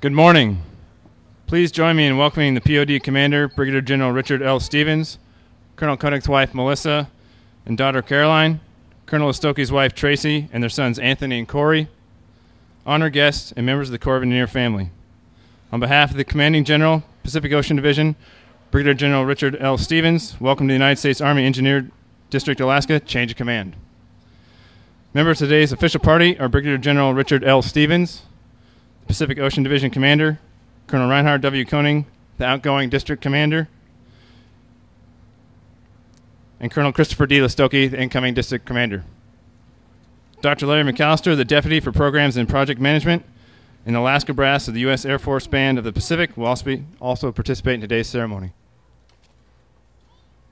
Good morning. Please join me in welcoming the POD Commander, Brigadier General Richard L. Stevens, Colonel Koenig's wife, Melissa, and daughter, Caroline, Colonel Lestochi's wife, Tracy, and their sons, Anthony and Corey, honored guests, and members of the Corps of Engineer family. On behalf of the Commanding General, Pacific Ocean Division, Brigadier General Richard L. Stevens, welcome to the United States Army Engineer District, Alaska, change of command. Members of today's official party are Brigadier General Richard L. Stevens, Pacific Ocean Division Commander, Colonel Reinhard W. Koenig, the Outgoing District Commander, and Colonel Christopher D. Lestochi, the incoming District Commander. Dr. Larry McAllister, the Deputy for Programs and Project Management, and the Alaska Brass of the U.S. Air Force Band of the Pacific will also participate in today's ceremony.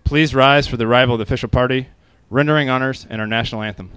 Please rise for the arrival of the official party, rendering honors and our national anthem.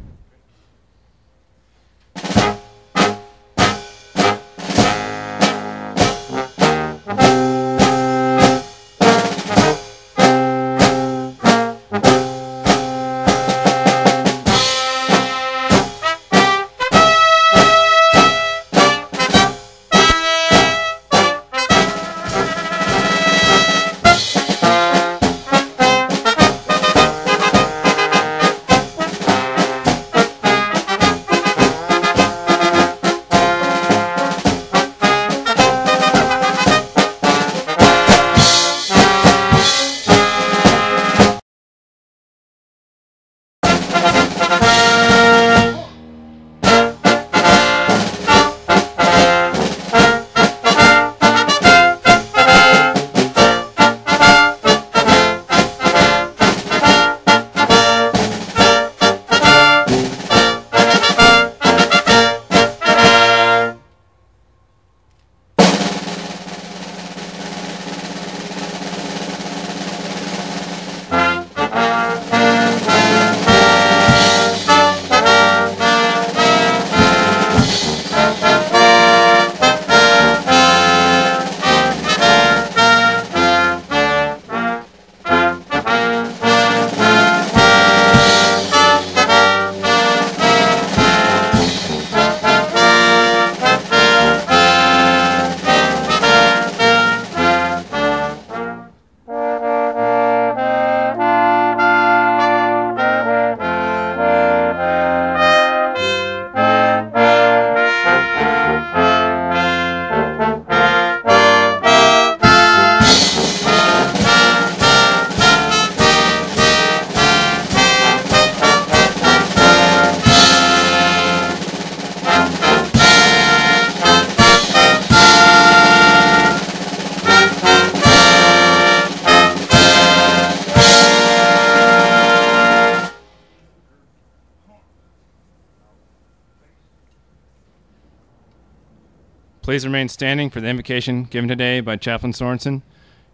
Please remain standing for the invocation given today by Chaplain Sorenson,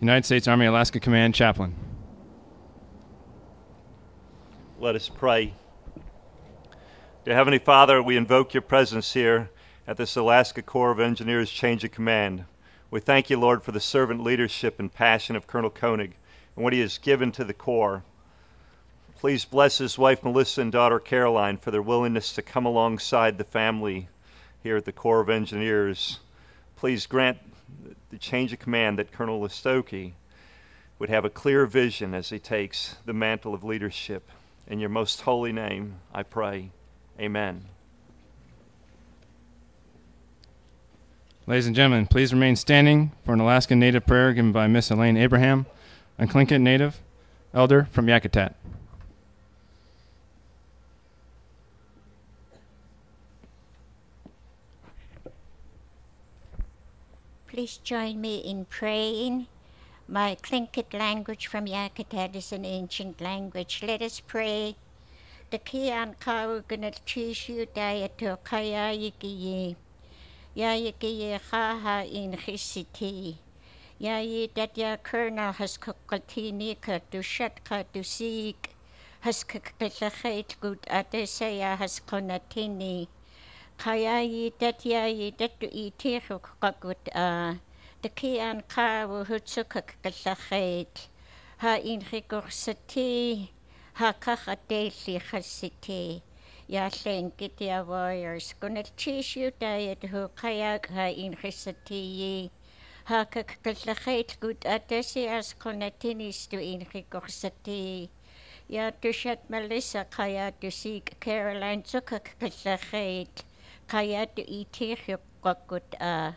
United States Army Alaska Command Chaplain. Let us pray. Dear Heavenly Father, we invoke your presence here at this Alaska Corps of Engineers change of command. We thank you, Lord, for the servant leadership and passion of Colonel Koenig and what he has given to the Corps. Please bless his wife Melissa and daughter Caroline for their willingness to come alongside the family here at the Corps of Engineers. Please grant the change of command that Colonel Lestochi would have a clear vision as he takes the mantle of leadership. In your most holy name, I pray. Amen. Ladies and gentlemen, please remain standing for an Alaskan Native prayer given by Miss Elaine Abraham, a Tlingit Native elder from Yakutat. Please join me in praying. My Tlingit language from Yakutat is an ancient language. Let us pray. The kian kawu ganat tishu diato kaya yikiye. Ya yikiye haha in hisiti. Ya yi dat ya kerna has kokatini ka tu shat ka tu seek. Has kakatachet good atesaya has konatini. Kaya yi dat tu itiru kakut the kian kawu hutsukakatachet. Ha in hikorsati. Ha kakateli hasiti. Ya Tlingit ya warriors. Gunal tishu diet who kayak ha in risati. Ha kakalakait good atasi as konatinis to in rikorsati. Ya tushat Melissa kaya to seek Caroline zukakalakait. Kaya to itir yukakut a.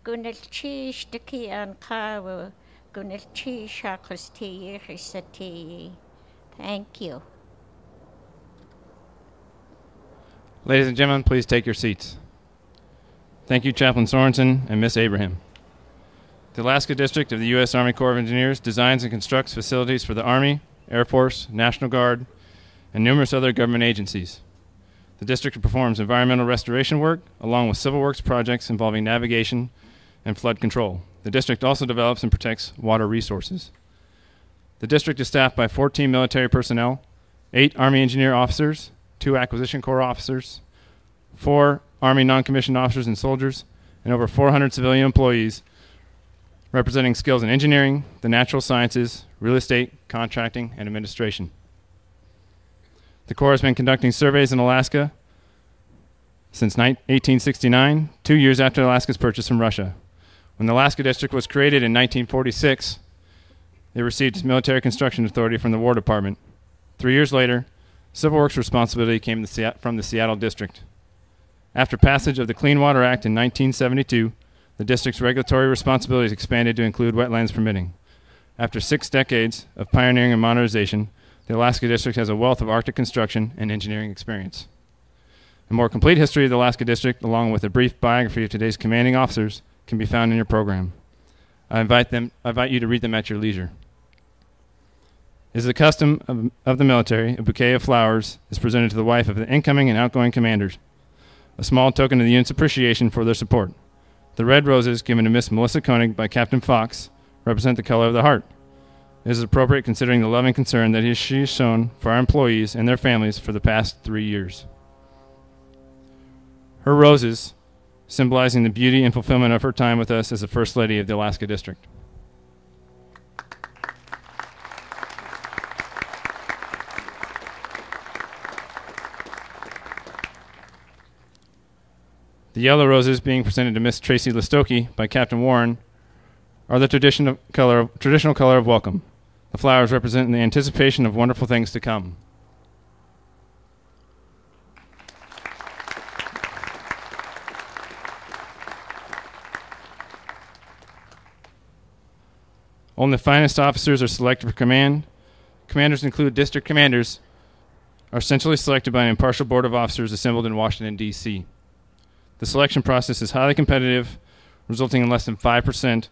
Gunal tish to ki an kawo. Gunal tish hakosti risati. Thank you. Ladies and gentlemen, please take your seats. Thank you, Chaplain Sorenson and Miss Abraham. The Alaska District of the U.S. Army Corps of Engineers designs and constructs facilities for the Army, Air Force, National Guard, and numerous other government agencies. The district performs environmental restoration work along with civil works projects involving navigation and flood control. The district also develops and protects water resources. The district is staffed by 14 military personnel, 8 Army engineer officers, 2 acquisition corps officers, 4 Army non-commissioned officers and soldiers, and over 400 civilian employees representing skills in engineering, the natural sciences, real estate, contracting, and administration. The Corps has been conducting surveys in Alaska since 1869, 2 years after Alaska's purchase from Russia. When the Alaska District was created in 1946, it received its military construction authority from the War Department. 3 years later, civil works responsibility came from the Seattle District. After passage of the Clean Water Act in 1972, the district's regulatory responsibilities expanded to include wetlands permitting. After 6 decades of pioneering and modernization, the Alaska District has a wealth of Arctic construction and engineering experience. A more complete history of the Alaska District, along with a brief biography of today's commanding officers, can be found in your program. I invite you to read them at your leisure. It is the custom of the military, a bouquet of flowers is presented to the wife of the incoming and outgoing commanders, a small token of the unit's appreciation for their support. The red roses given to Miss Melissa Koenig by Captain Fox represent the color of the heart. It is appropriate considering the loving concern that she has shown for our employees and their families for the past 3 years. Her roses, symbolizing the beauty and fulfillment of her time with us as the First Lady of the Alaska District. The yellow roses being presented to Miss Tracy Lestochi by Captain Warren are the traditional color of welcome. The flowers represent the anticipation of wonderful things to come. Only the finest officers are selected for command. Commanders include district commanders, are essentially selected by an impartial board of officers assembled in Washington, D.C. The selection process is highly competitive, resulting in less than 5%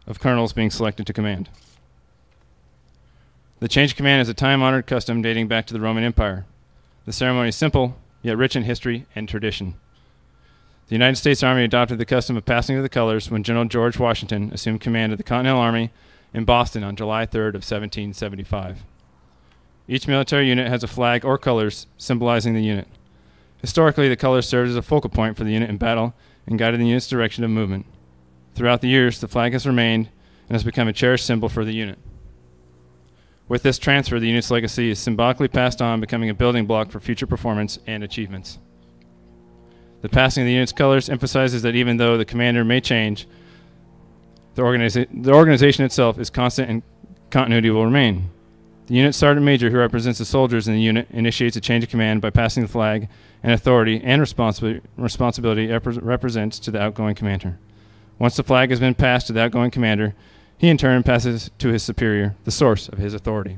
of colonels being selected to command. The change of command is a time-honored custom dating back to the Roman Empire. The ceremony is simple, yet rich in history and tradition. The United States Army adopted the custom of passing of the colors when General George Washington assumed command of the Continental Army in Boston on July 3rd of 1775. Each military unit has a flag or colors symbolizing the unit. Historically, the colors served as a focal point for the unit in battle and guided the unit's direction of movement. Throughout the years, the flag has remained and has become a cherished symbol for the unit. With this transfer, the unit's legacy is symbolically passed on, becoming a building block for future performance and achievements. The passing of the unit's colors emphasizes that even though the commander may change, the organization itself is constant and continuity will remain. The unit sergeant major, who represents the soldiers in the unit, initiates a change of command by passing the flag, and authority and responsibility represents to the outgoing commander. Once the flag has been passed to the outgoing commander, he in turn passes to his superior, the source of his authority.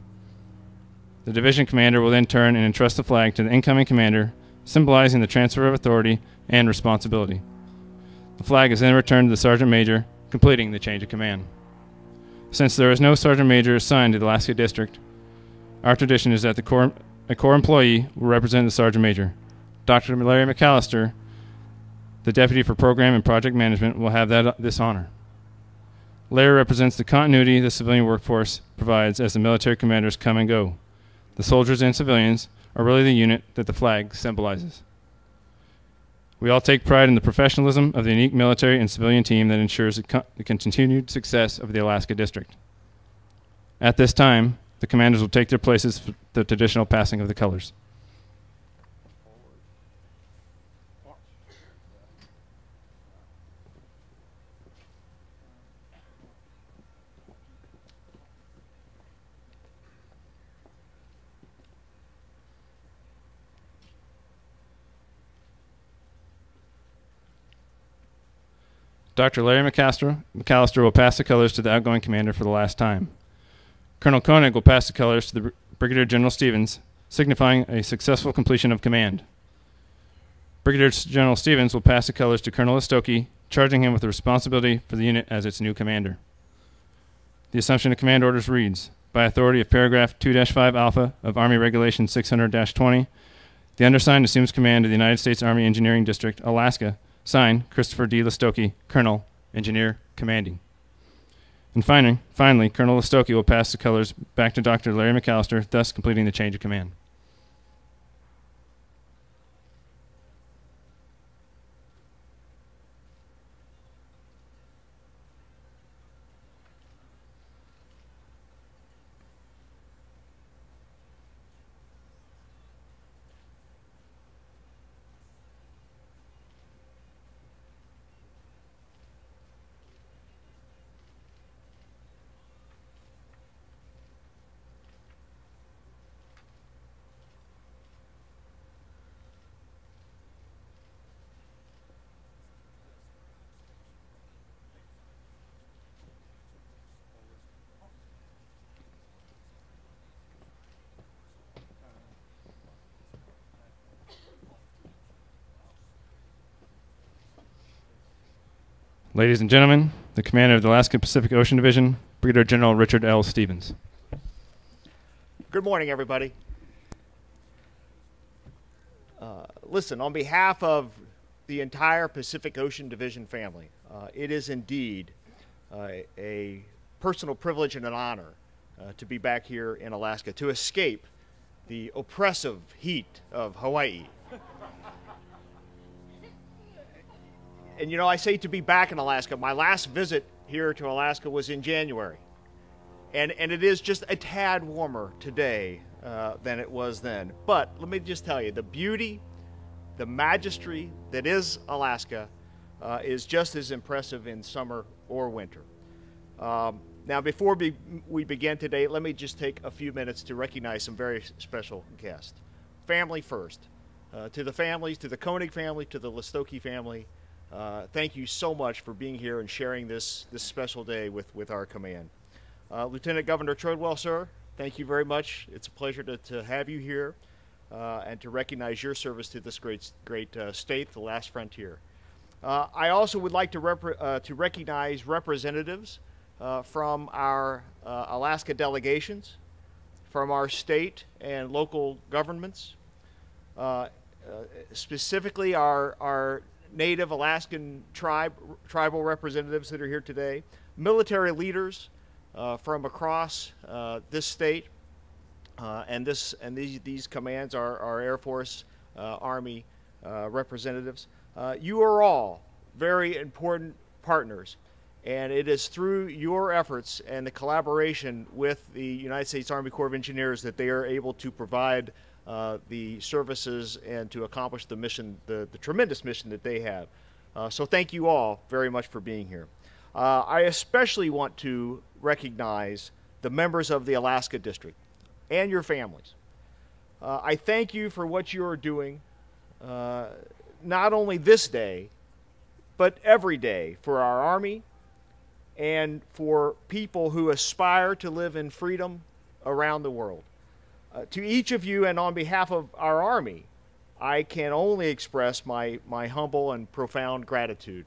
The division commander will then turn and entrust the flag to the incoming commander, symbolizing the transfer of authority and responsibility. The flag is then returned to the sergeant major, completing the change of command. Since there is no sergeant major assigned to the Alaska District, our tradition is that a Corps employee will represent the sergeant major. Dr. Larry McAllister, the Deputy for Program and Project Management, will have this honor. Larry represents the continuity the civilian workforce provides as the military commanders come and go. The soldiers and civilians are really the unit that the flag symbolizes. We all take pride in the professionalism of the unique military and civilian team that ensures the continued success of the Alaska District. At this time, the commanders will take their places for the traditional passing of the colors. Dr. Larry McAllister will pass the colors to the outgoing commander for the last time. Colonel Koenig will pass the colors to the Brigadier General Stevens, signifying a successful completion of command. Brigadier General Stevens will pass the colors to Colonel Lestochi, charging him with the responsibility for the unit as its new commander. The assumption of command orders reads, by authority of paragraph 2-5 alpha of Army Regulation 600-20, the undersigned assumes command of the United States Army Engineering District, Alaska. Signed, Christopher D. Lestochi, Colonel, Engineer, Commanding. And finally, Colonel Lestochi will pass the colors back to Dr. Larry McAllister, thus completing the change of command. Ladies and gentlemen, the commander of the Alaska Pacific Ocean Division, Brigadier General Richard L. Stevens. Good morning, everybody. Listen, on behalf of the entire Pacific Ocean Division family, it is indeed a personal privilege and an honor to be back here in Alaska, to escape the oppressive heat of Hawaii. And you know, I say to be back in Alaska. My last visit here to Alaska was in January. And it is just a tad warmer today than it was then. But let me just tell you, the beauty, the majesty that is Alaska is just as impressive in summer or winter. Now, before we begin today, let me just take a few minutes to recognize some very special guests. Family first. To the families, to the Koenig family, to the Lestochi family, thank you so much for being here and sharing this special day with our command. Lieutenant Governor Treadwell, sir, thank you very much. It's a pleasure to have you here and to recognize your service to this great state, the last frontier. I also would like to recognize representatives from our Alaska delegations, from our state and local governments, specifically our Native Alaskan tribal representatives that are here today, military leaders from across this state, and these commands are our Air Force, Army representatives. You are all very important partners, and it is through your efforts and the collaboration with the United States Army Corps of Engineers that they are able to provide the services and to accomplish the mission, the tremendous mission that they have. So thank you all very much for being here. I especially want to recognize the members of the Alaska District and your families. I thank you for what you are doing, not only this day, but every day for our Army and for people who aspire to live in freedom around the world. To each of you and on behalf of our Army, I can only express my humble and profound gratitude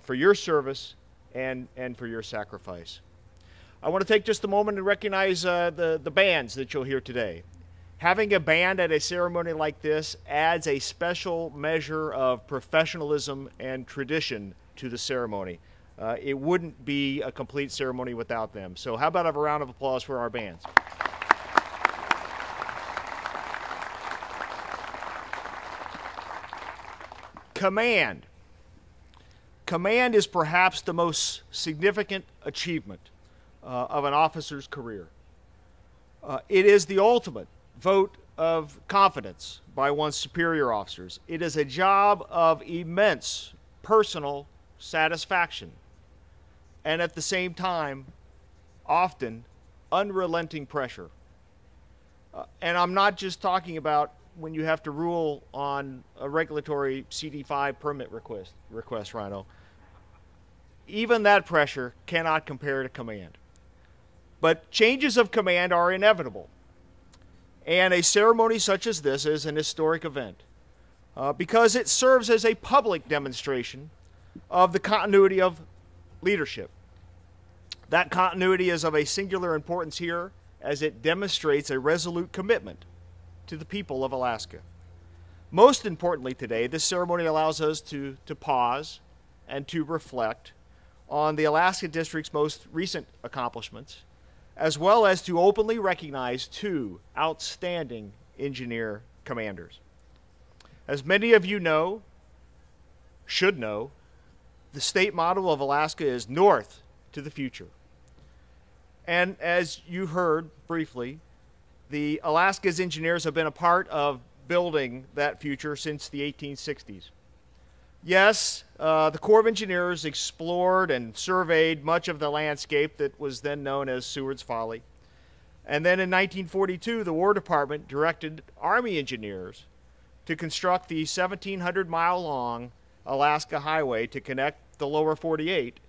for your service and for your sacrifice. I want to take just a moment and recognize the bands that you'll hear today. Having a band at a ceremony like this adds a special measure of professionalism and tradition to the ceremony. It wouldn't be a complete ceremony without them. So how about a round of applause for our bands? Command. Command is perhaps the most significant achievement of an officer's career. It is the ultimate vote of confidence by one's superior officers. It is a job of immense personal satisfaction and at the same time, often unrelenting pressure. And I'm not just talking about when you have to rule on a regulatory CD5 permit request, Rhino. even that pressure cannot compare to command. But changes of command are inevitable. And a ceremony such as this is an historic event because it serves as a public demonstration of the continuity of leadership. That continuity is of a singular importance here as it demonstrates a resolute commitment to the people of Alaska. Most importantly today, this ceremony allows us to pause and to reflect on the Alaska District's most recent accomplishments, as well as to openly recognize two outstanding engineer commanders. As many of you know, should know, the state motto of Alaska is North to the Future. And as you heard briefly, the Alaska's engineers have been a part of building that future since the 1860s. Yes, the Corps of Engineers explored and surveyed much of the landscape that was then known as Seward's Folly. And then in 1942, the War Department directed Army engineers to construct the 1,700-mile-long Alaska Highway to connect the lower 48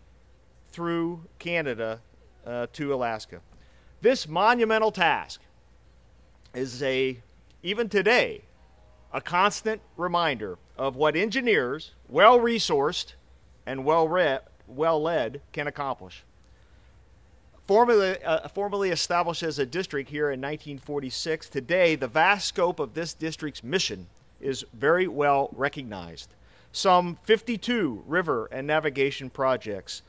through Canada to Alaska. This monumental task is even today, a constant reminder of what engineers, well-resourced and well-led, can accomplish. Formally established as a district here in 1946, today the vast scope of this district's mission is very well recognized. Some 52 river and navigation projects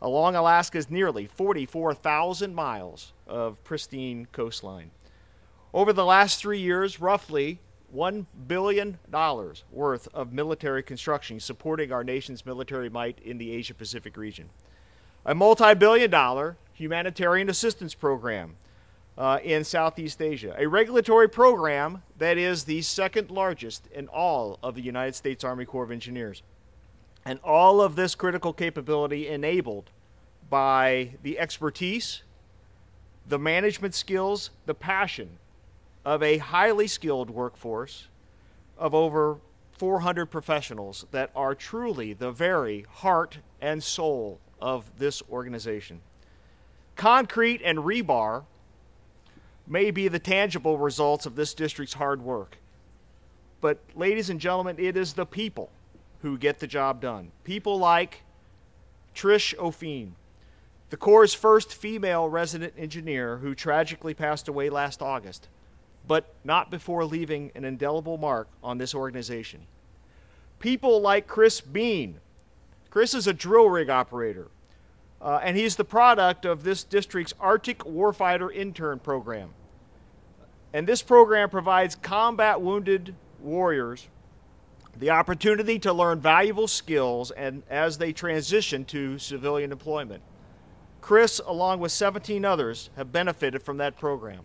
along Alaska's nearly 44,000 miles of pristine coastline. Over the last 3 years, roughly $1 billion worth of military construction supporting our nation's military might in the Asia-Pacific region. A multi-billion-dollar humanitarian assistance program in Southeast Asia. A regulatory program that is the second largest in all of the United States Army Corps of Engineers. And all of this critical capability enabled by the expertise, the management skills, the passion of a highly skilled workforce of over 400 professionals that are truly the very heart and soul of this organization. Concrete and rebar may be the tangible results of this district's hard work. But ladies and gentlemen, it is the people who get the job done. People like Trish O'Feen, the Corps' first female resident engineer who tragically passed away last August, but not before leaving an indelible mark on this organization. People like Chris Bean. Chris is a drill rig operator, and he's the product of this district's Arctic Warfighter Intern program. And this program provides combat wounded warriors the opportunity to learn valuable skills and as they transition to civilian employment. Chris, along with 17 others, have benefited from that program.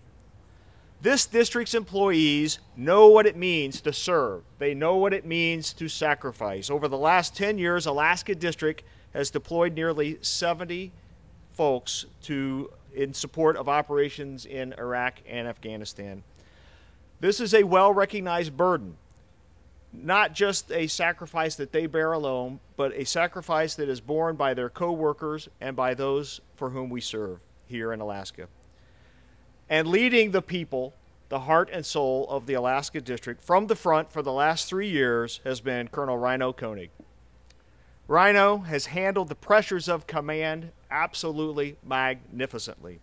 This district's employees know what it means to serve. They know what it means to sacrifice. Over the last 10 years, Alaska District has deployed nearly 70 folks in support of operations in Iraq and Afghanistan. This is a well-recognized burden, not just a sacrifice that they bear alone, but a sacrifice that is borne by their co-workers and by those for whom we serve here in Alaska. And leading the people, the heart and soul of the Alaska District, from the front for the last 3 years has been Colonel Reinhard Koenig. Rhino has handled the pressures of command absolutely magnificently.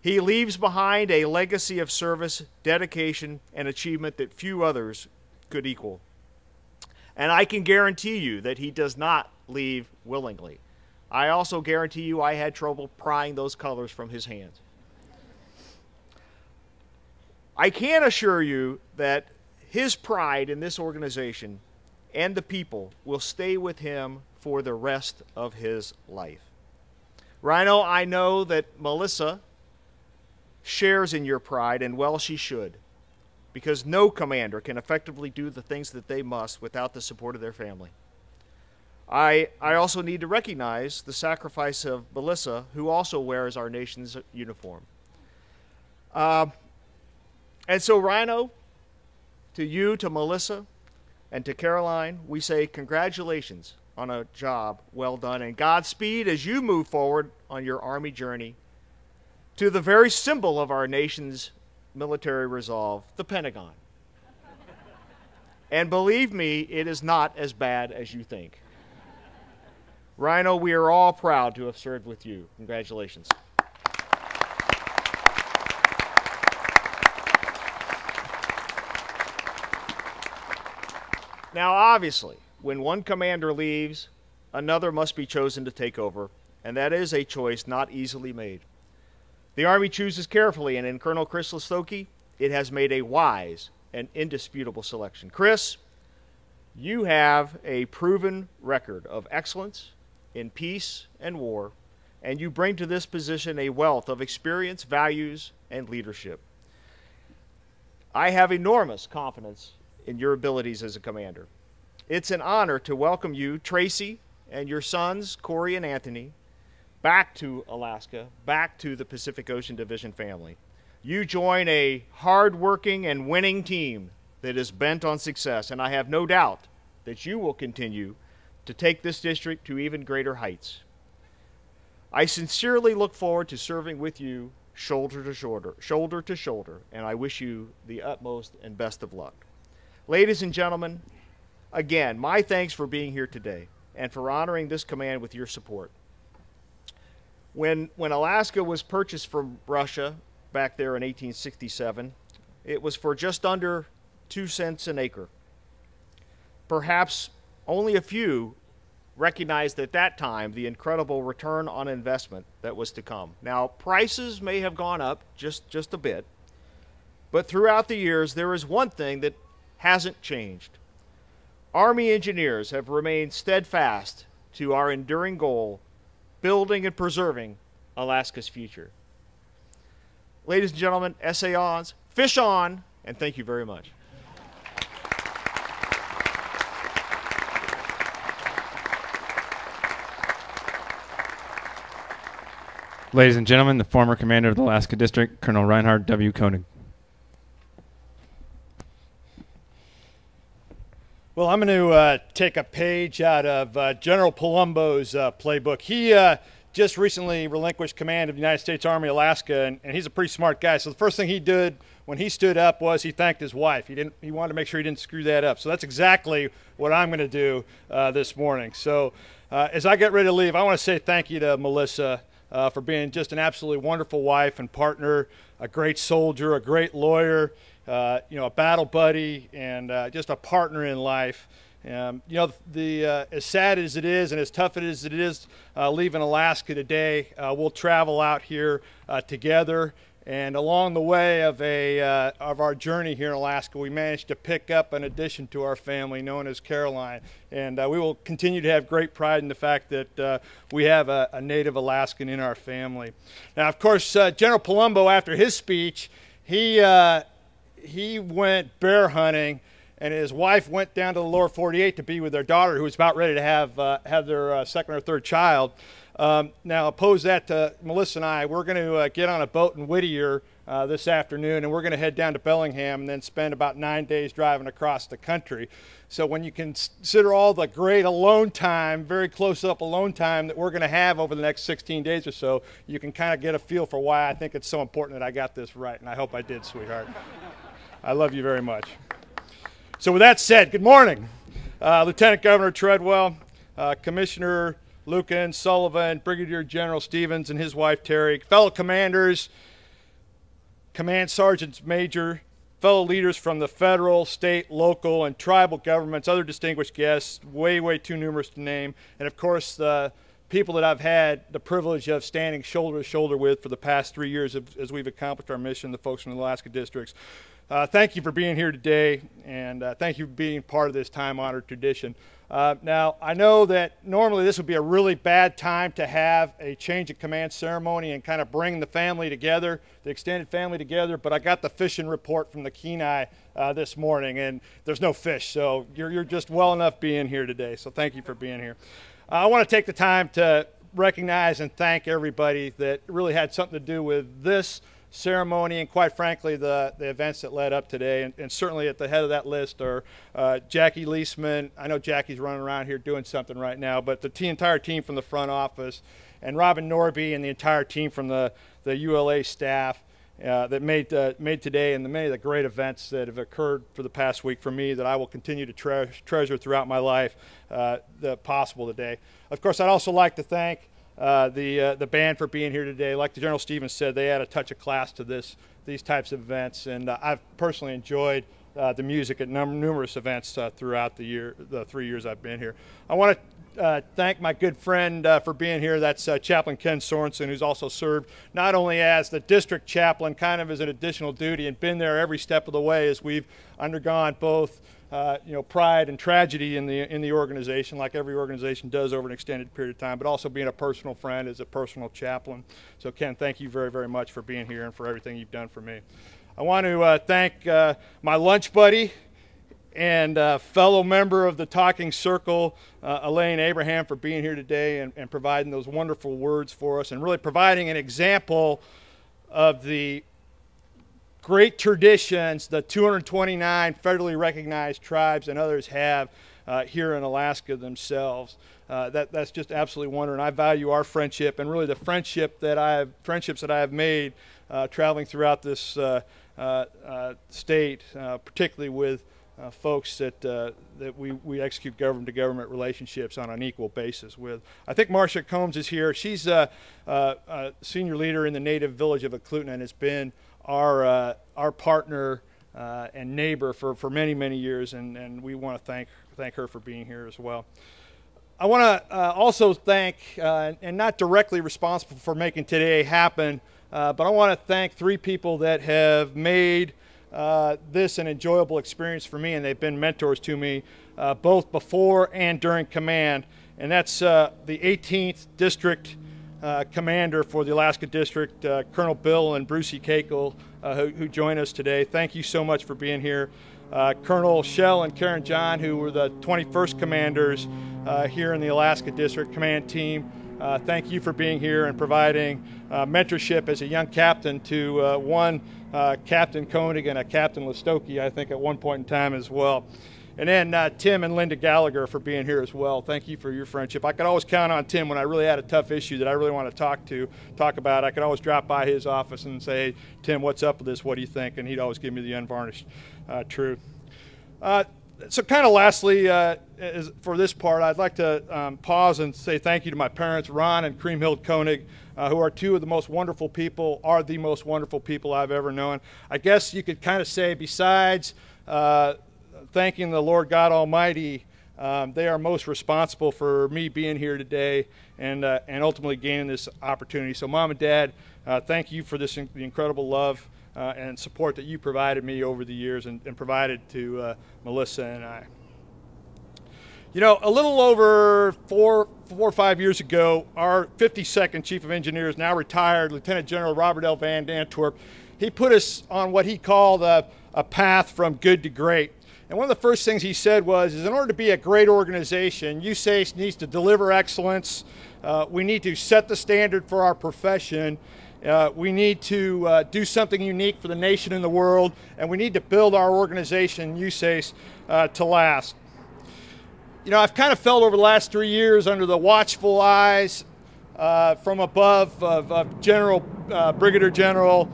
He leaves behind a legacy of service, dedication, and achievement that few others could equal. And I can guarantee you that he does not leave willingly. I also guarantee you I had trouble prying those colors from his hands. I can assure you that his pride in this organization and the people will stay with him for the rest of his life. Rhino, I know that Melissa shares in your pride, and well she should, because no commander can effectively do the things that they must without the support of their family. I also need to recognize the sacrifice of Melissa, who also wears our nation's uniform. And so, Rhino, to you, to Melissa, and to Caroline, we say congratulations on a job well done, and Godspeed as you move forward on your Army journey to the very symbol of our nation's military resolve, the Pentagon. And believe me, it is not as bad as you think. Rhino, we are all proud to have served with you. Congratulations. Now, obviously, when one commander leaves, another must be chosen to take over, and that is a choice not easily made. The Army chooses carefully, and in Colonel Chris Lestochi, it has made a wise and indisputable selection. Chris, you have a proven record of excellence in peace and war, and you bring to this position a wealth of experience, values, and leadership. I have enormous confidence in your abilities as a commander. It's an honor to welcome you, Tracy, and your sons, Corey and Anthony, back to Alaska, back to the Pacific Ocean Division family. You join a hard-working and winning team that is bent on success, and I have no doubt that you will continue to take this district to even greater heights. I sincerely look forward to serving with you shoulder to shoulder, and I wish you the utmost and best of luck. Ladies and gentlemen, again, my thanks for being here today and for honoring this command with your support. When Alaska was purchased from Russia back there in 1867, it was for just under 2 cents an acre. Perhaps only a few recognized at that time the incredible return on investment that was to come. Now, prices may have gone up just a bit, but throughout the years, there is one thing that hasn't changed. Army engineers have remained steadfast to our enduring goal, building and preserving Alaska's future. Ladies and gentlemen, essayons, fish on, and thank you very much. Ladies and gentlemen, the former commander of the Alaska District, Colonel Reinhard W. Koenig. Well, I'm going to take a page out of General Palumbo's playbook. He just recently relinquished command of the United States Army Alaska, and he's a pretty smart guy. So the first thing he did when he stood up was he thanked his wife. He wanted to make sure he didn't screw that up. So that's exactly what I'm going to do this morning. So as I get ready to leave, I want to say thank you to Melissa for being just an absolutely wonderful wife and partner, a great soldier, a great lawyer, a battle buddy, and just a partner in life. As sad as it is and as tough as it is leaving Alaska today, we'll travel out here together. And along the way of our journey here in Alaska, we managed to pick up an addition to our family known as Caroline. And we will continue to have great pride in the fact that we have a native Alaskan in our family. Now, of course, General Palumbo, after his speech, he went bear hunting, and his wife went down to the lower 48 to be with their daughter, who was about ready to have their second or third child. Now, oppose that to Melissa and I. We're going to get on a boat in Whittier this afternoon, and we're going to head down to Bellingham and then spend about 9 days driving across the country. So when you consider all the great alone time, very close-up alone time that we're going to have over the next 16 days or so, you can kind of get a feel for why I think it's so important that I got this right, and I hope I did, sweetheart. I love you very much. So with that said, good morning. Lieutenant Governor Treadwell, Commissioner Lucan, Sullivan, Brigadier General Stevens and his wife Terry, fellow commanders, command sergeants major, fellow leaders from the federal, state, local, and tribal governments, other distinguished guests, way too numerous to name, and of course the people that I've had the privilege of standing shoulder to shoulder with for the past 3 years as we've accomplished our mission, the folks from the Alaska districts. Thank you for being here today, and thank you for being part of this time-honored tradition. Now, I know that normally this would be a really bad time to have a change of command ceremony and kind of bring the family together, the extended family together, but I got the fishing report from the Kenai this morning, and there's no fish, so you're just well enough being here today, so thank you for being here. I want to take the time to recognize and thank everybody that really had something to do with this ceremony and, quite frankly, the events that led up today. And certainly at the head of that list are Jackie Leisman. I know Jackie's running around here doing something right now, but the entire team from the front office, and Robin Norby and the entire team from the ULA staff that made today, and many of the great events that have occurred for the past week for me that I will continue to treasure throughout my life possible today. Of course, I'd also like to thank the band for being here today. Like the General Stevens said, they add a touch of class to these types of events, and I've personally enjoyed the music at numerous events throughout the 3 years I've been here. I want to thank my good friend for being here. That's Chaplain Ken Sorenson, who's also served not only as the district chaplain, kind of as an additional duty, and been there every step of the way as we've undergone both pride and tragedy in the organization, like every organization does over an extended period of time, but also being a personal friend as a personal chaplain. So Ken, thank you very, very much for being here and for everything you've done for me. I want to thank my lunch buddy and fellow member of the Talking Circle, Elaine Abraham, for being here today and providing those wonderful words for us and really providing an example of the great traditions the 229 federally recognized tribes and others have here in Alaska themselves. That's just absolutely wonderful. And I value our friendship and really the friendships that I have made traveling throughout this state, particularly with folks that we execute government-to-government relationships on an equal basis with. I think Marcia Combs is here. She's a senior leader in the native village of Eklutna and has been our partner and neighbor for many, many years, and we want to thank her for being here as well. I want to also thank, and not directly responsible for making today happen, but I want to thank three people that have made this an enjoyable experience for me, and they've been mentors to me both before and during command. And that's the 18th District Commander for the Alaska District, Colonel Bill and Brucey Kakel, who join us today. Thank you so much for being here. Colonel Shell and Karen John, who were the 21st Commanders here in the Alaska District Command Team. Thank you for being here and providing mentorship as a young captain to one Captain Koenig and a Captain Lestochi, I think, at one point in time as well. And then Tim and Linda Gallagher for being here as well. Thank you for your friendship. I could always count on Tim when I really had a tough issue that I really want to talk about. I could always drop by his office and say, hey, Tim, what's up with this? What do you think? And he'd always give me the unvarnished truth. So kind of lastly, for this part, I'd like to pause and say thank you to my parents, Ron and Kriemhild Koenig, who are two of the most wonderful people I've ever known. I guess you could kind of say, besides thanking the Lord God Almighty, they are most responsible for me being here today and ultimately gaining this opportunity. So Mom and Dad, thank you for this the incredible love and support that you provided me over the years and provided to Melissa and I. You know, a little over four or 5 years ago, our 52nd Chief of Engineers, now retired, Lieutenant General Robert L. Van Antwerp, he put us on what he called a path from good to great. And one of the first things he said was, in order to be a great organization, USACE needs to deliver excellence. We need to set the standard for our profession. We need to do something unique for the nation and the world, and we need to build our organization, USACE, to last. You know, I've kind of felt over the last 3 years under the watchful eyes from above of Brigadier General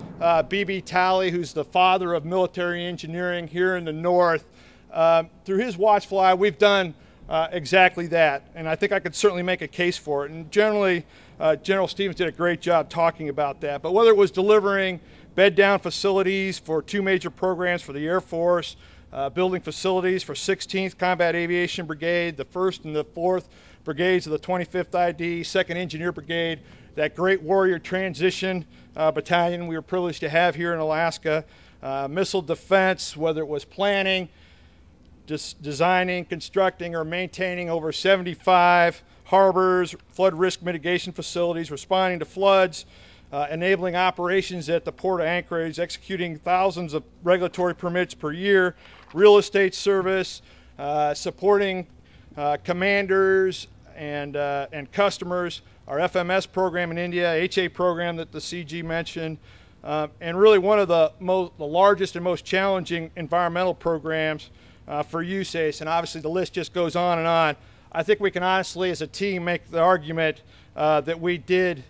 B.B. Talley, who's the father of military engineering here in the North. Through his watchful eye, we've done exactly that, and I think I could certainly make a case for it. And generally, General Stevens did a great job talking about that. But whether it was delivering bed-down facilities for two major programs for the Air Force, building facilities for 16th Combat Aviation Brigade, the 1st and the 4th Brigades of the 25th ID, 2nd Engineer Brigade, that great warrior transition battalion we were privileged to have here in Alaska, missile defense, whether it was planning, designing, constructing, or maintaining over 75 harbors, flood risk mitigation facilities, responding to floods, enabling operations at the port of Anchorage, executing thousands of regulatory permits per year, real estate service, supporting commanders and customers, our FMS program in India, HA program that the CG mentioned, and really one of the largest and most challenging environmental programs for USACE, and obviously the list just goes on and on. I think we can honestly, as a team, make the argument that we did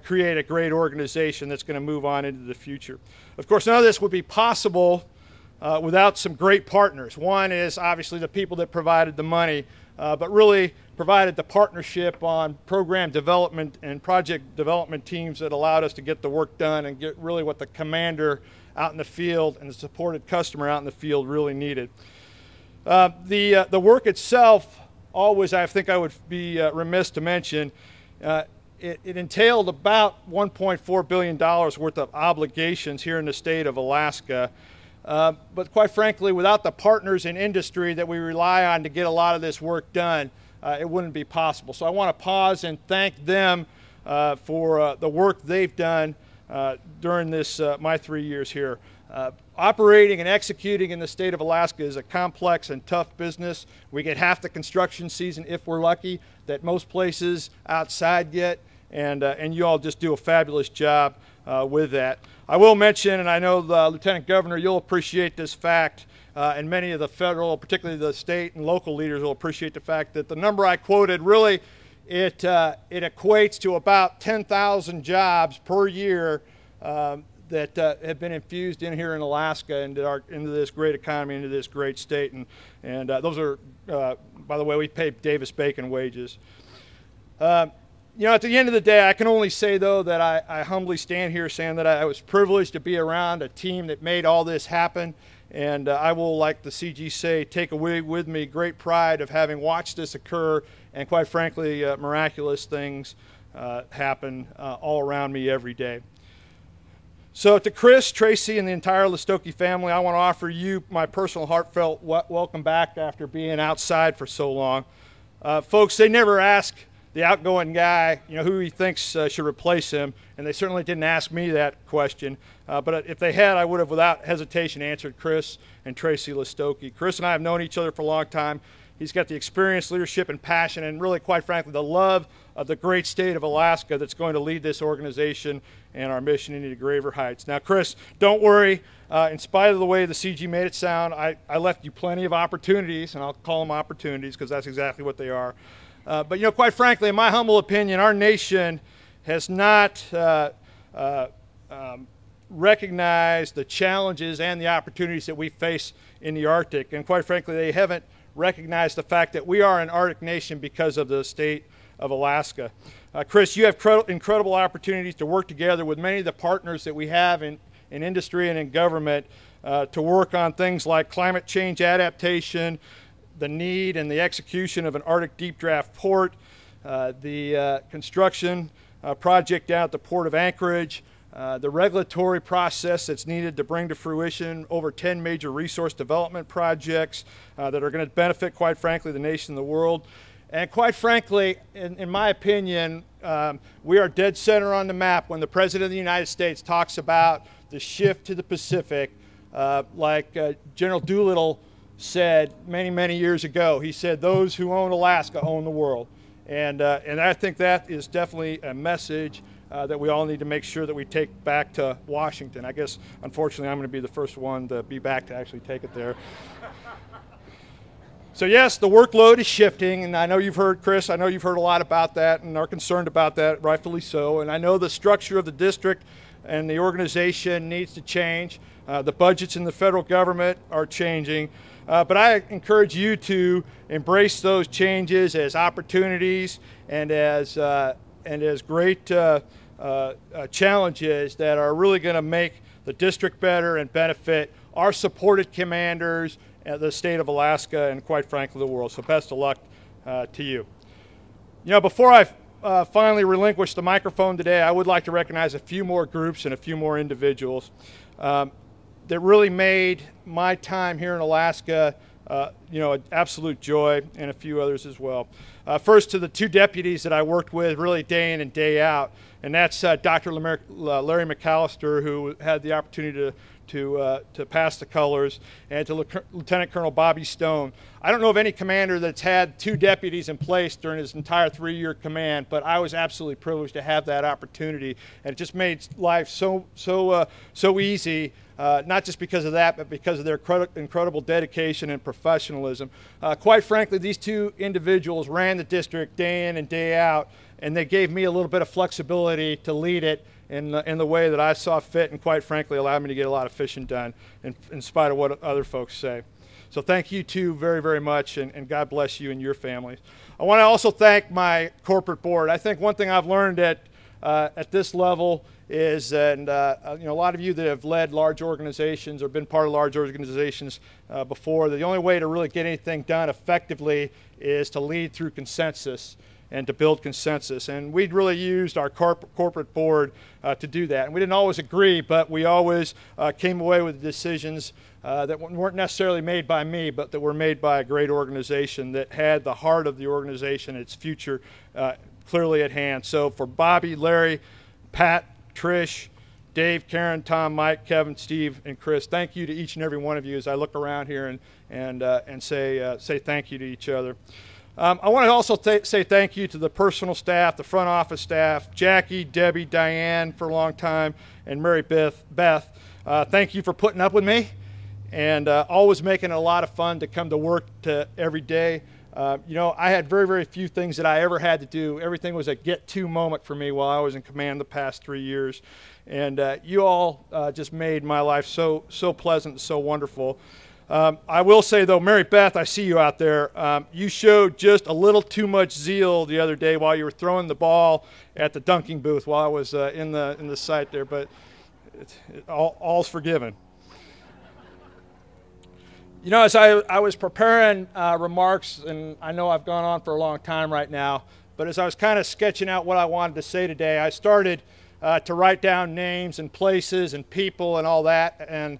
create a great organization that's going to move on into the future. Of course, none of this would be possible without some great partners. One is obviously the people that provided the money, but really provided the partnership on program development and project development teams that allowed us to get the work done and get really what the commander out in the field and the supported customer out in the field really needed. The work itself, always, I think I would be remiss to mention, it entailed about $1.4 billion worth of obligations here in the state of Alaska. But quite frankly, without the partners in industry that we rely on to get a lot of this work done, it wouldn't be possible. So I want to pause and thank them for the work they've done during this my 3 years here. Operating and executing in the state of Alaska is a complex and tough business. We get half the construction season, if we're lucky, that most places outside get, and you all just do a fabulous job with that. I will mention, and I know the Lieutenant Governor, you'll appreciate this fact, and many of the federal, particularly the state and local leaders will appreciate the fact that the number I quoted really, it equates to about 10,000 jobs per year that have been infused in here in Alaska into this great economy, into this great state, and those are, by the way, we pay Davis-Bacon wages. You know, at the end of the day, I can only say, though, that I humbly stand here saying that I was privileged to be around a team that made all this happen, and I will, like the CG say, take away with me great pride of having watched this occur, and quite frankly, miraculous things happen all around me every day. So to Chris, Tracy, and the entire Lestochi family, I want to offer you my personal heartfelt welcome back after being outside for so long. Folks, they never ask the outgoing guy, you know, who he thinks should replace him, and they certainly didn't ask me that question. But if they had, I would have without hesitation answered Chris and Tracy Lestochi. Chris and I have known each other for a long time. He's got the experience, leadership, and passion, and really, quite frankly, the love of the great state of Alaska that's going to lead this organization and our mission into graver heights. Now, Chris, don't worry. In spite of the way the CG made it sound, I left you plenty of opportunities, and I'll call them opportunities because that's exactly what they are. But, you know, quite frankly, in my humble opinion, our nation has not recognized the challenges and the opportunities that we face in the Arctic. And quite frankly, they haven't recognized the fact that we are an Arctic nation because of the state of Alaska. Chris, you have incredible opportunities to work together with many of the partners that we have in industry and in government to work on things like climate change adaptation, the need and the execution of an Arctic deep draft port, the construction project down at the port of Anchorage, the regulatory process that's needed to bring to fruition over 10 major resource development projects that are going to benefit, quite frankly, the nation and the world. And quite frankly, in my opinion, we are dead center on the map when the President of the United States talks about the shift to the Pacific, like General Doolittle said many, many years ago. He said, those who own Alaska own the world. And I think that is definitely a message that we all need to make sure that we take back to Washington. I guess, unfortunately, I'm going to be the first one to be back to actually take it there. So yes, the workload is shifting, and I know you've heard, Chris, I know you've heard a lot about that and are concerned about that, rightfully so. And I know the structure of the district and the organization needs to change. The budgets in the federal government are changing. But I encourage you to embrace those changes as opportunities and as great challenges that are really going to make the district better and benefit our supported commanders, the state of Alaska, and quite frankly the world. So best of luck to you. You know, before I finally relinquish the microphone today, I would like to recognize a few more groups and a few more individuals that really made my time here in Alaska, you know, an absolute joy, and a few others as well. First, to the two deputies that I worked with really day in and day out, and that's Dr. Larry McAllister, who had the opportunity to pass the colors, and to Lieutenant Colonel Bobby Stone. I don't know of any commander that's had 2 deputies in place during his entire 3-year command, but I was absolutely privileged to have that opportunity, and it just made life so easy. Not just because of that, but because of their incredible dedication and professionalism. Quite frankly, these 2 individuals ran the district day in and day out, and they gave me a little bit of flexibility to lead it in the way that I saw fit, and quite frankly allowed me to get a lot of fishing done in spite of what other folks say. So thank you 2 very, very much, and God bless you and your families. I want to also thank my corporate board. I think one thing I've learned at this level is, and a lot of you that have led large organizations or been part of large organizations before, the only way to really get anything done effectively is to lead through consensus and to build consensus. And we'd really used our corporate board to do that. And we didn't always agree, but we always came away with decisions that weren't necessarily made by me, but that were made by a great organization that had the heart of the organization, its future clearly at hand. So for Bobby, Larry, Pat, Trish, Dave, Karen, Tom, Mike, Kevin, Steve, and Chris, thank you to each and every one of you as I look around here and say thank you to each other. I want to also say thank you to the personal staff, the front office staff, Jackie, Debbie, Diane for a long time, and Mary Beth. Thank you for putting up with me and always making it a lot of fun to come to work every day. I had very, very few things that I ever had to do. Everything was a get-to moment for me while I was in command the past 3 years. And you all just made my life so pleasant and so wonderful. I will say, though, Mary Beth, I see you out there. You showed just a little too much zeal the other day while you were throwing the ball at the dunking booth while I was in the site there, but all's forgiven. As I was preparing remarks, and I know I've gone on for a long time right now, but as I was kind of sketching out what I wanted to say today, I started to write down names and places and people and all that, and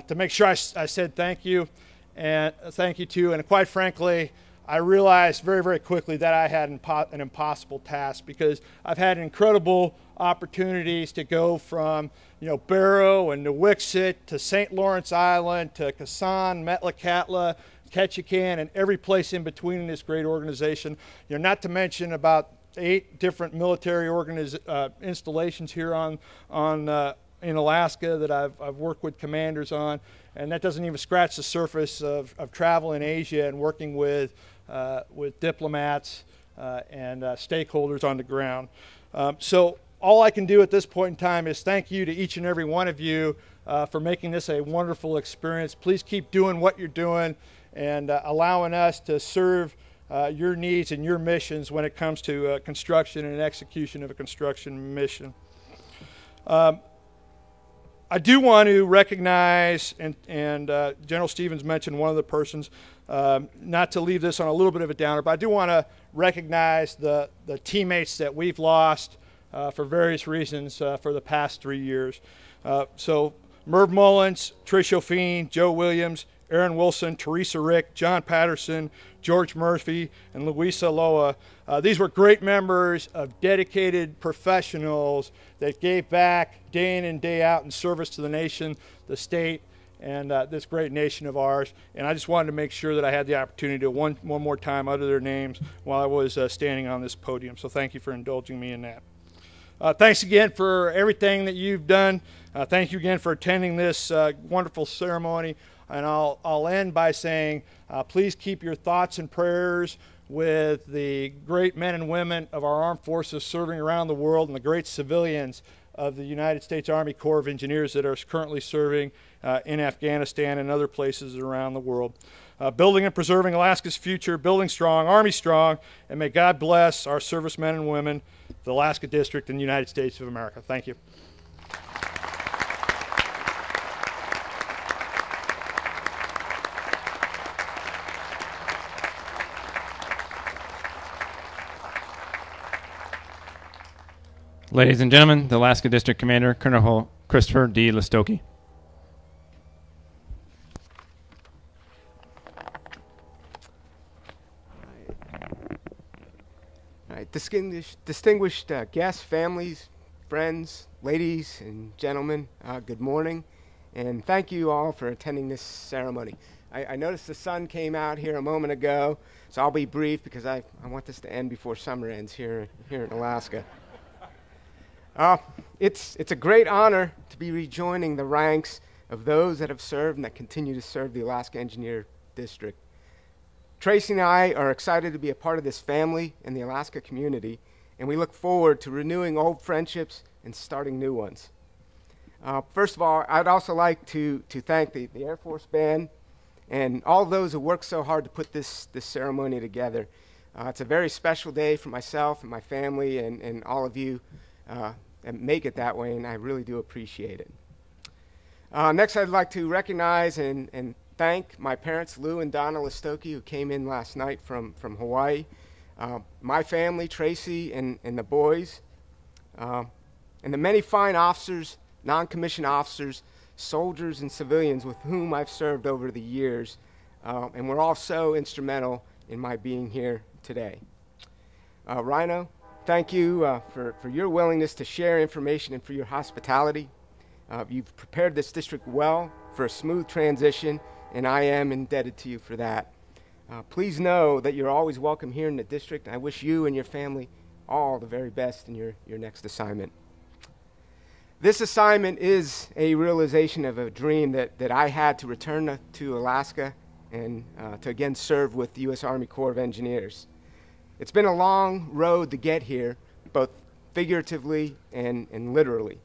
to make sure I said thank you, and thank you too. And quite frankly, I realized very, very quickly that I had an impossible task, because I've had incredible opportunities to go from Barrow and Niwixit to St. Lawrence Island to Kasan, Metlakatla, Ketchikan, and every place in between in this great organization. Not to mention about 8 different military installations here in Alaska that I've worked with commanders on, and that doesn't even scratch the surface of travel in Asia and working with diplomats and stakeholders on the ground. So all I can do at this point in time is thank you to each and every one of you for making this a wonderful experience. Please keep doing what you're doing and allowing us to serve your needs and your missions when it comes to construction and execution of a construction mission. I do want to recognize, and General Stevens mentioned one of the persons, not to leave this on a little bit of a downer, but I do want to recognize the teammates that we've lost for various reasons for the past 3 years. So Merv Mullins, Trish O'Feen, Joe Williams, Aaron Wilson, Teresa Rick, John Patterson, George Murphy, and Luisa Loa. These were great members of dedicated professionals that gave back day in and day out in service to the nation, the state, and this great nation of ours. And I just wanted to make sure that I had the opportunity to one more time utter their names while I was standing on this podium. So thank you for indulging me in that. Thanks again for everything that you've done. Thank you again for attending this wonderful ceremony. And I'll end by saying, please keep your thoughts and prayers with the great men and women of our armed forces serving around the world and the great civilians of the United States Army Corps of Engineers that are currently serving in Afghanistan and other places around the world. Building and preserving Alaska's future, building strong, Army strong, and may God bless our servicemen and women, the Alaska District, and the United States of America. Thank you. Ladies and gentlemen, the Alaska District Commander, Colonel Christopher D. Lestochi. All right, distinguished guests, families, friends, ladies and gentlemen, good morning. And thank you all for attending this ceremony. I noticed the sun came out here a moment ago, so I'll be brief because I want this to end before summer ends here in Alaska. It's a great honor to be rejoining the ranks of those that have served and that continue to serve the Alaska Engineer District. Tracy and I are excited to be a part of this family and the Alaska community, and we look forward to renewing old friendships and starting new ones. First of all, I'd also like to thank the Air Force Band and all those who worked so hard to put this ceremony together. It's a very special day for myself and my family and all of you and make it that way, and I really do appreciate it. Next, I'd like to recognize and thank my parents, Lou and Donna Lestochi, who came in last night from Hawaii, my family, Tracy and the boys, and the many fine officers, non-commissioned officers, soldiers, and civilians with whom I've served over the years, and were all so instrumental in my being here today. Rhino, thank you for your willingness to share information and for your hospitality. You've prepared this district well for a smooth transition, and I am indebted to you for that. Please know that you're always welcome here in the district, and I wish you and your family all the very best in your next assignment. This assignment is a realization of a dream that I had to return to Alaska and to again serve with the U.S. Army Corps of Engineers. It's been a long road to get here, both figuratively and literally.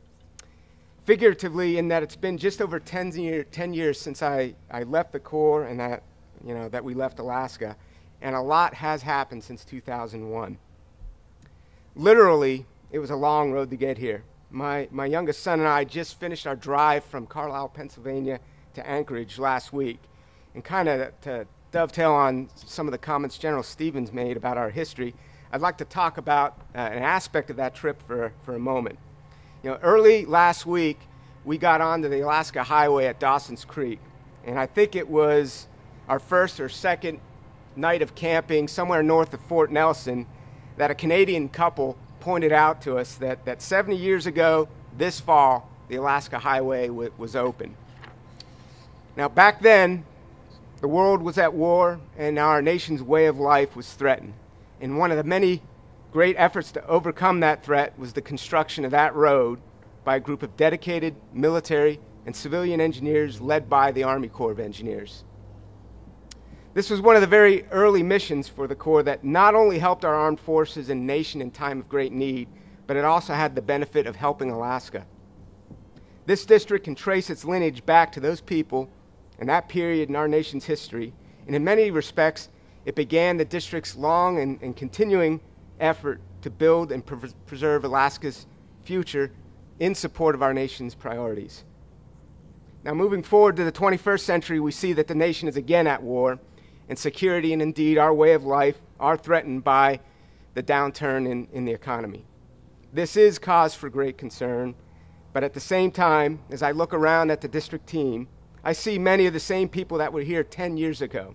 Figuratively in that it's been just over 10 years since I left the Corps and that we left Alaska, and a lot has happened since 2001. Literally, it was a long road to get here. My youngest son and I just finished our drive from Carlisle, Pennsylvania to Anchorage last week. And kind of to dovetail on some of the comments General Stevens made about our history, I'd like to talk about an aspect of that trip for a moment. Early last week, we got onto the Alaska Highway at Dawson's Creek. And I think it was our first or second night of camping somewhere north of Fort Nelson that a Canadian couple pointed out to us that 70 years ago, this fall, the Alaska Highway was open. Now, back then, the world was at war, and our nation's way of life was threatened. And one of the many great efforts to overcome that threat was the construction of that road by a group of dedicated military and civilian engineers led by the Army Corps of Engineers. This was one of the very early missions for the Corps that not only helped our armed forces and nation in time of great need, but it also had the benefit of helping Alaska. This district can trace its lineage back to those people and that period in our nation's history, and in many respects, it began the district's long and continuing effort to build and preserve Alaska's future in support of our nation's priorities. Now, moving forward to the 21st century, we see that the nation is again at war, and security and indeed our way of life are threatened by the downturn in the economy. This is cause for great concern, but at the same time, as I look around at the district team, I see many of the same people that were here 10 years ago,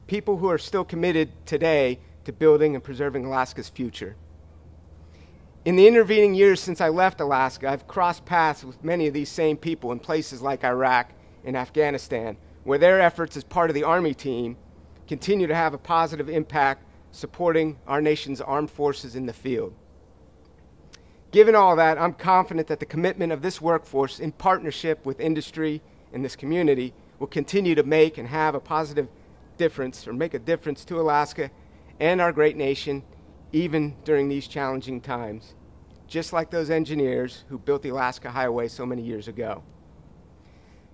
people who are still committed today to building and preserving Alaska's future. In the intervening years since I left Alaska, I've crossed paths with many of these same people in places like Iraq and Afghanistan, where their efforts as part of the Army team continue to have a positive impact supporting our nation's armed forces in the field. Given all that, I'm confident that the commitment of this workforce in partnership with industry and this community will continue to make and have a positive difference, or make a difference to Alaska and our great nation, even during these challenging times, just like those engineers who built the Alaska Highway so many years ago.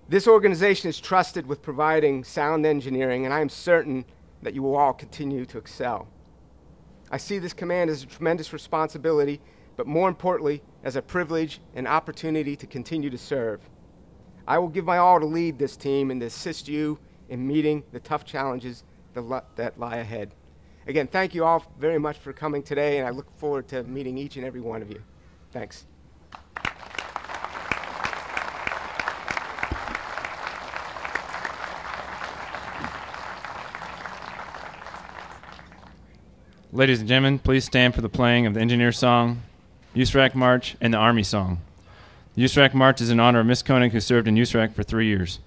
This organization is trusted with providing sound engineering, and I am certain that you will all continue to excel. I see this command as a tremendous responsibility, but more importantly, as a privilege and opportunity to continue to serve. I will give my all to lead this team and to assist you in meeting the tough challenges that lie ahead. Again, thank you all very much for coming today, and I look forward to meeting each and every one of you. Thanks. Ladies and gentlemen, please stand for the playing of the Engineer Song, USACE March, and the Army Song. The USAC March is in honor of Miss Koenig, who served in USAC for 3 years.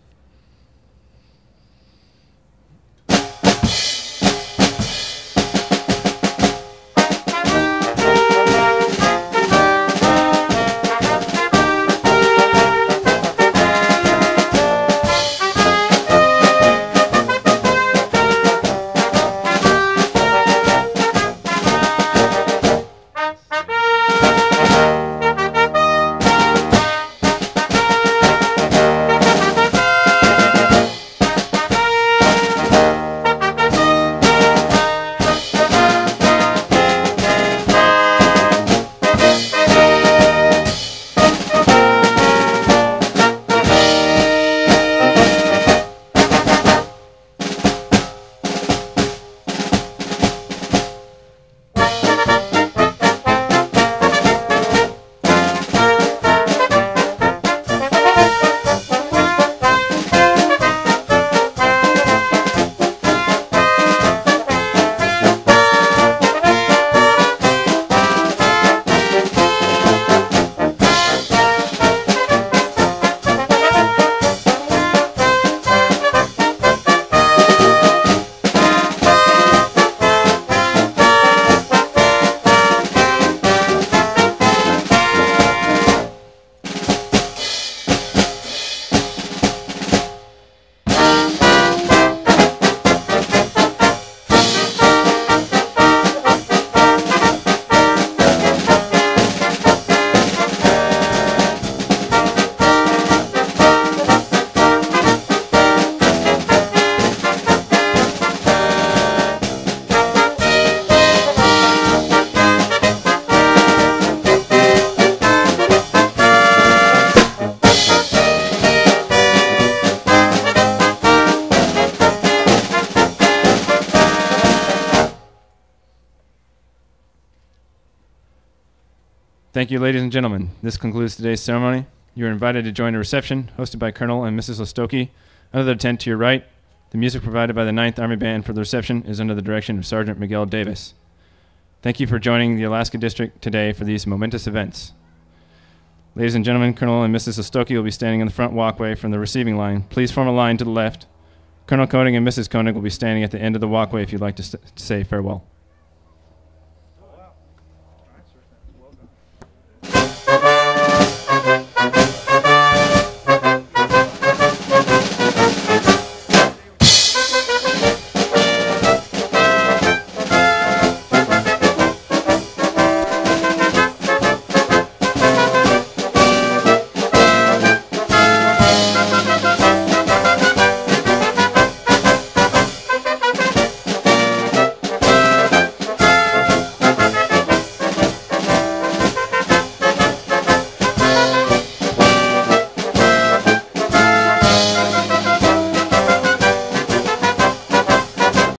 Thank you, ladies and gentlemen. This concludes today's ceremony. You are invited to join a reception hosted by Colonel and Mrs. Lestochi under the tent to your right. The music provided by the 9th Army Band for the reception is under the direction of Sergeant Miguel Davis. Thank you for joining the Alaska District today for these momentous events. Ladies and gentlemen, Colonel and Mrs. Lestochi will be standing in the front walkway from the receiving line. Please form a line to the left. Colonel Koenig and Mrs. Koenig will be standing at the end of the walkway if you'd like to say farewell.